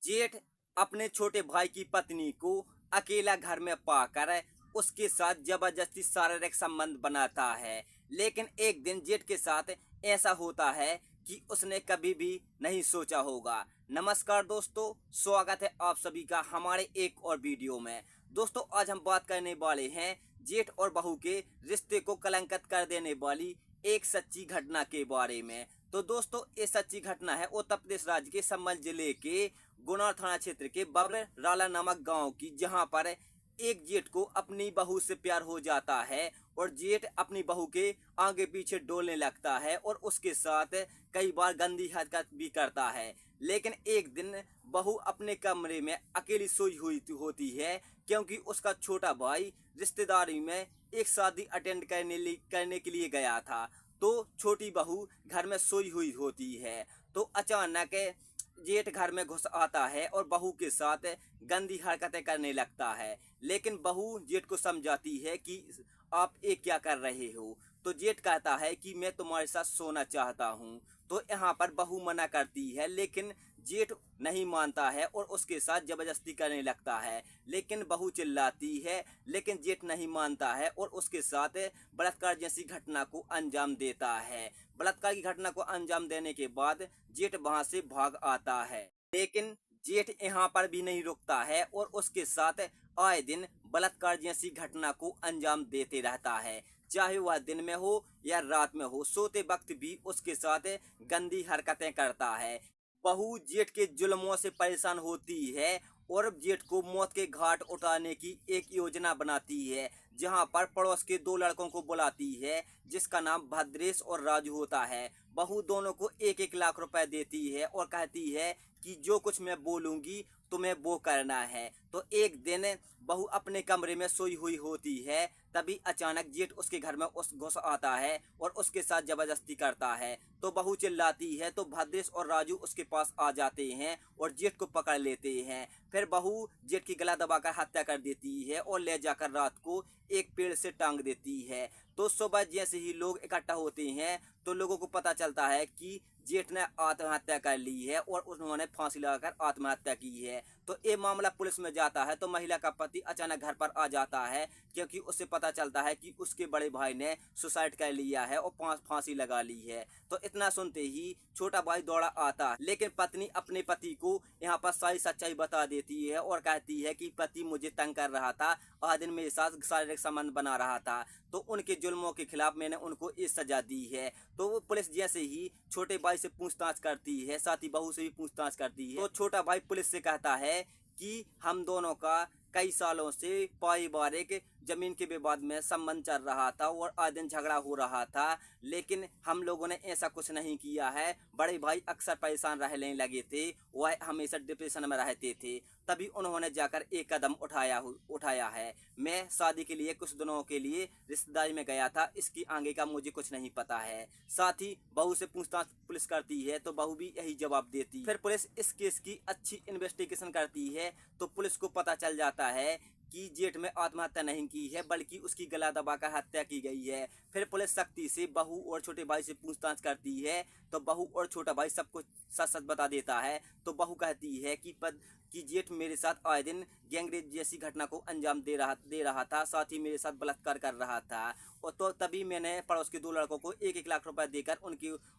जेठ अपने छोटे भाई की पत्नी को अकेला घर में पाकर उसके साथ जबरदस्ती शारीरिक संबंध बनाता है। लेकिन एक दिन जेठ के साथ ऐसा होता है कि उसने कभी भी नहीं सोचा होगा। नमस्कार दोस्तों, स्वागत है आप सभी का हमारे एक और वीडियो में। दोस्तों, आज हम बात करने वाले हैं जेठ और बहू के रिश्ते को कलंकित कर देने वाली एक सच्ची घटना के बारे में। तो दोस्तों, ये सच्ची घटना है उत्तर प्रदेश राज्य के संभल जिले के गुना थाना क्षेत्र के बबराला नामक गांव की, जहां पर एक जेठ को अपनी बहू से प्यार हो जाता है और जेठ अपनी बहू के आगे पीछे डोलने लगता है और उसके साथ कई बार गंदी हरकत भी करता है। लेकिन एक दिन बहू अपने कमरे में अकेली सोई हुई होती है, क्योंकि उसका छोटा भाई रिश्तेदारी में एक शादी अटेंड करने के लिए गया था। तो छोटी बहू घर में सोई हुई होती है। तो अचानक जेठ घर में घुस आता है और बहू के साथ गंदी हरकतें करने लगता है। लेकिन बहू जेठ को समझाती है कि आप ये क्या कर रहे हो। तो जेठ कहता है कि मैं तुम्हारे साथ सोना चाहता हूँ। तो यहाँ पर बहू मना करती है, लेकिन जेठ नहीं मानता है और उसके साथ जबरदस्ती करने लगता है। लेकिन बहू चिल्लाती है, लेकिन जेठ नहीं मानता है और उसके साथ बलात्कार जैसी घटना को अंजाम देता है। बलात्कार की घटना को अंजाम देने के बाद जेठ वहां से भाग आता है। लेकिन जेठ यहाँ पर भी नहीं रुकता है और उसके साथ आए दिन बलात्कार जैसी घटना को अंजाम देते रहता है। चाहे वह दिन में हो या रात में हो, सोते वक्त भी उसके साथ गंदी हरकतें करता है। बहू जेठ के जुल्मों से परेशान होती है और जेठ को मौत के घाट उतारने की एक योजना बनाती है, जहां पर पड़ोस के दो लड़कों को बुलाती है, जिसका नाम भद्रेश और राजू होता है। बहू दोनों को 1-1 लाख रुपए देती है और कहती है कि जो कुछ मैं बोलूंगी तुम्हें वो करना है। तो एक दिन बहू अपने कमरे में सोई हुई होती है, तभी अचानक जेठ उसके घर में घुस आता है और उसके साथ जबरदस्ती करता है। तो बहू चिल्लाती है तो भद्रेश और राजू उसके पास आ जाते हैं और जेठ को पकड़ लेते हैं। फिर बहू जेठ की गला दबाकर हत्या कर देती है और ले जाकर रात को एक पेड़ से टांग देती है। तो सुबह जैसे ही लोग इकट्ठा होते हैं तो लोगों को पता चलता है कि जेठ ने आत्महत्या कर ली है और उन्होंने फांसी लगाकर आत्महत्या की है। तो ये मामला पुलिस में जाता है तो महिला का पति अचानक घर पर आ जाता है, क्योंकि उससे पता चलता है कि उसके बड़े भाई ने सुसाइड कर लिया है और फांसी लगा ली है। तो इतना सुनते ही छोटा भाई दौड़ा आता है, लेकिन पत्नी अपने पति को यहाँ पर सारी सच्चाई बता देती है और कहती है कि पति मुझे तंग कर रहा था, आज दिन मेरे साथ शारीरिक संबंध बना रहा था, तो उनके जुल्मों के खिलाफ मैंने उनको ये सजा दी है। तो वो पुलिस जैसे ही छोटे भाई से पूछताछ करती है, साथ ही बहू से भी पूछताछ करती है। तो छोटा भाई पुलिस से कहता है कि हम दोनों का कई सालों से पारिवारिक जमीन के विवाद में संबंध चल रहा था और आए दिन झगड़ा हो रहा था, लेकिन हम लोगों ने ऐसा कुछ नहीं किया है। बड़े भाई अक्सर परेशान रहने लगे थे, वह हमेशा डिप्रेशन में रहते थे, तभी उन्होंने जाकर एक कदम उठाया है। मैं शादी के लिए कुछ दिनों के लिए रिश्तेदारी में गया था, इसकी आगे का मुझे कुछ नहीं पता है। साथ ही बहू से पूछताछ पुलिस करती है तो बहू भी यही जवाब देती है। फिर पुलिस इस केस की अच्छी इन्वेस्टिगेशन करती है तो पुलिस को पता चल जाता है कि जेठ में आत्महत्या नहीं की है, बल्कि उसकी गला दबाकर हत्या की गई है। फिर पुलिस सख्ती से बहू और छोटे भाई से पूछताछ करती है तो बहू और छोटा भाई सब कुछ सच सच बता देता है। तो बहू कहती है कि जेठ मेरे साथ आए दिन गैंगरेप जैसी घटना को अंजाम दे रहा था, साथ ही मेरे साथ बलात्कार कर रहा था। और तो तभी मैंने पड़ोस के दो लड़कों को 1-1 लाख रुपए देकर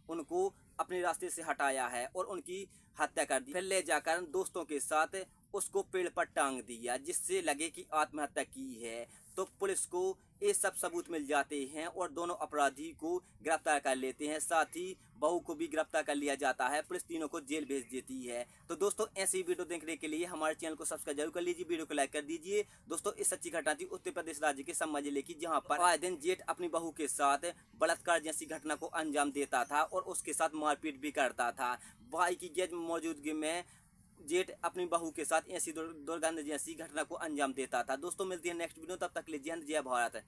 उनको अपने रास्ते से हटाया है और उनकी हत्या कर दी। फिर ले जाकर दोस्तों के साथ उसको पेड़ पर टांग दिया, जिससे लगे कि आत्महत्या की है। तो पुलिस को ये सब सबूत मिल जाते हैं और दोनों अपराधी को गिरफ्तार कर लेते हैं। साथ ही बहू को भी गिरफ्तार कर लिया जाता है। पुलिस तीनों को जेल भेज देती है। तो दोस्तों, ऐसी वीडियो देखने के लिए हमारे चैनल को सब्सक्राइब जरूर कर लीजिए, वीडियो को लाइक कर दीजिए। दोस्तों, इस सच्ची घटना थी उत्तर प्रदेश राज्य के संभल जिले की, जहां पर आए दिन जेठ अपनी बहू के साथ बलात्कार जैसी घटना को अंजाम देता था और उसके साथ मारपीट भी करता था। भाई की गैर मौजूदगी में जेठ अपनी बहू के साथ ऐसी दुर्गंध जैसी घटना को अंजाम देता था। दोस्तों, मिलती है नेक्स्ट वीडियो, तब तक के लिए जय हिंद जय भारत।